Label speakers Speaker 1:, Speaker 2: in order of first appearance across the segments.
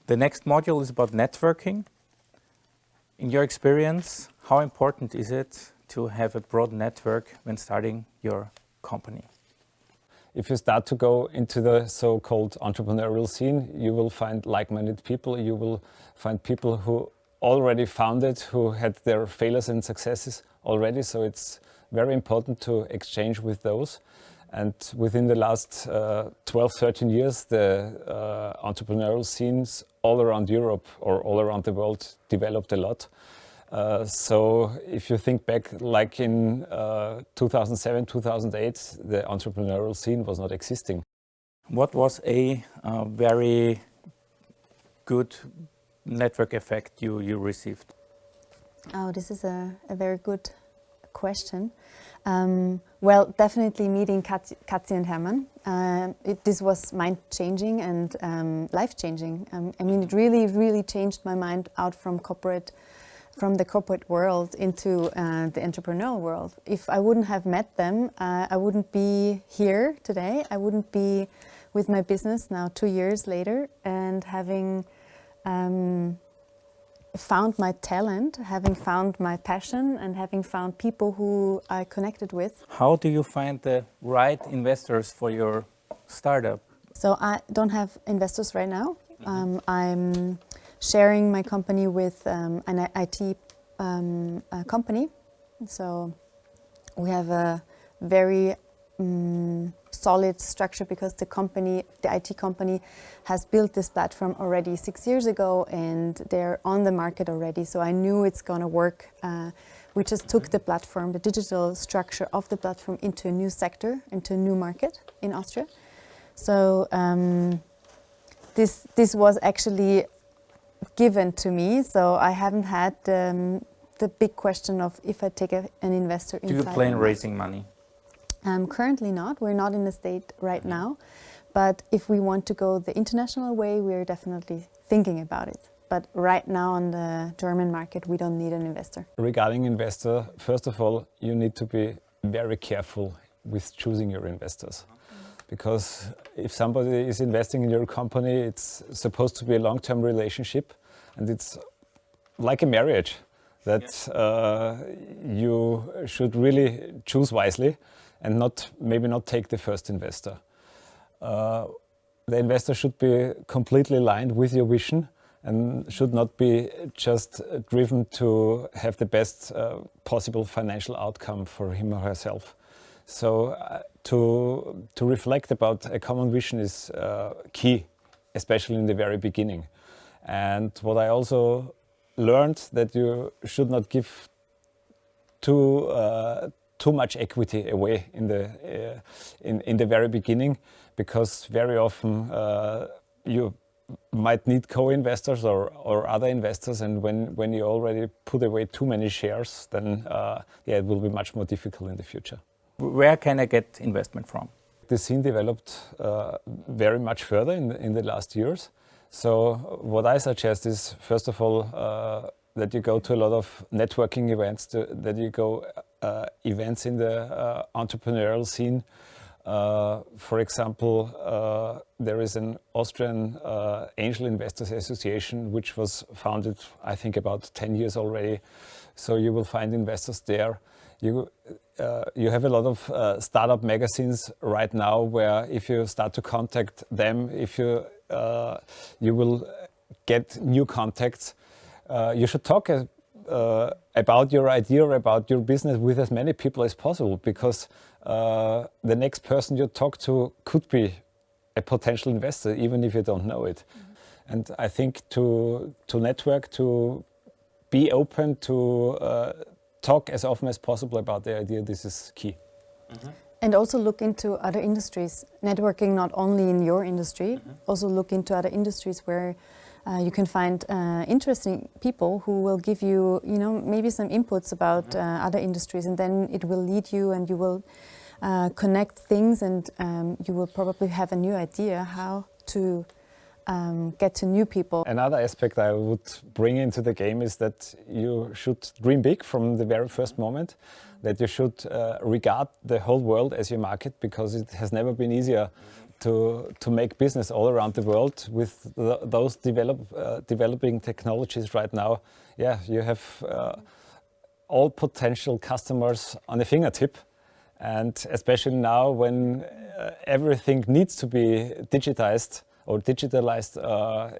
Speaker 1: The next module is about networking. In your experience, how important is it to have a broad network when starting your company?
Speaker 2: If you start to go into the so-called entrepreneurial scene, you will find like-minded people. You will find people who already founded, who had their failures and successes already. So it's very important to exchange with those. And within the last 12, 13 years, the entrepreneurial scenes all around Europe or all around the world developed a lot. So if you think back, like in 2007, 2008, the entrepreneurial scene was not existing.
Speaker 1: What was a very good network effect you received?
Speaker 3: Oh, this is a very good question. Well, definitely meeting Katzi and Hermann. This was mind-changing and life-changing. I mean, it really changed my mind out from the corporate world into the entrepreneurial world. If I wouldn't have met them, I wouldn't be here today. I wouldn't be with my business now 2 years later, and having found my talent, having found my passion, and having found people who I connected with.
Speaker 1: How do you find the right investors for your startup?
Speaker 3: So I don't have investors right now. I'm sharing my company with an IT company. So we have a very solid structure because the IT company has built this platform already 6 years ago, and they're on the market already. So I knew it's going to work. We just took the platform, the digital structure of the platform, into a new sector, into a new market in Austria. So this was actually given to me, so I haven't had the big question of if I take an investor inside.
Speaker 1: Do you plan raising money?
Speaker 3: Currently not. We're not in the state right now, but if we want to go the international way, we're definitely thinking about it. But right now on the German market, we don't need an investor.
Speaker 2: Regarding investor, first of all, you need to be very careful with choosing your investors. Because if somebody is investing in your company, it's supposed to be a long-term relationship, and it's like a marriage that you should really choose wisely and maybe not take the first investor. The investor should be completely aligned with your vision and should not be just driven to have the best possible financial outcome for him or herself. So to reflect about a common vision is key, especially in the very beginning. And what I also learned, that you should not give too much equity away in the very beginning, because very often you might need co-investors or other investors, and when you already put away too many shares, then it will be much more difficult in the future.
Speaker 1: Where can I get investment from?
Speaker 2: The scene developed very much further in the last years. So what I suggest is, first of all, that you go to a lot of networking events, that you go events in the entrepreneurial scene. For example, there is an Austrian Angel Investors Association, which was founded, I think, about 10 years already. So you will find investors there. You have a lot of startup magazines right now, where if you start to contact them, you will get new contacts. You should talk about your idea or about your business with as many people as possible, because the next person you talk to could be a potential investor, even if you don't know it. And I think to network, to be open, to talk as often as possible about the idea, this is key.
Speaker 3: And also look into other industries. Networking not only in your industry, also look into other industries where you can find interesting people who will give you, maybe some inputs about other industries, and then it will lead you, and you will connect things, and you will probably have a new idea how to get to new people.
Speaker 2: Another aspect I would bring into the game is that you should dream big from the very first moment, that you should regard the whole world as your market, because it has never been easier to make business all around the world with those developing technologies right now. Yeah, you have all potential customers on the fingertip, and especially now when everything needs to be digitized or digitalized,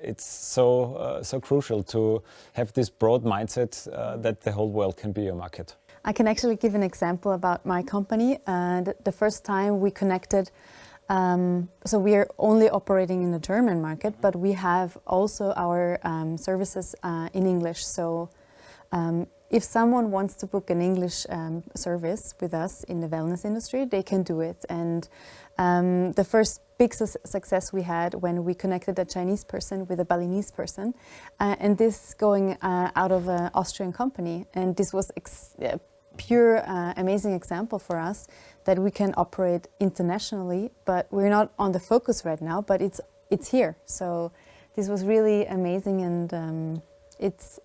Speaker 2: it's so crucial to have this broad mindset that the whole world can be your market.
Speaker 3: I can actually give an example about my company. The first time we connected, so we are only operating in the German market, but we have also our services in English. So if someone wants to book an English service with us in the wellness industry, they can do it. And the first big success we had when we connected a Chinese person with a Balinese person, and this going out of an Austrian company. And this was pure amazing example for us that we can operate internationally, but we're not on the focus right now, but it's here. So this was really amazing, and it's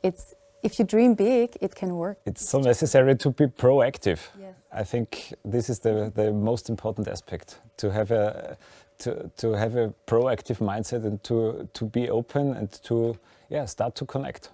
Speaker 3: if you dream big, it can work.
Speaker 2: It's so necessary to be proactive.
Speaker 3: Yes.
Speaker 2: I think this is the most important aspect, to have a proactive mindset and to be open and to start to connect.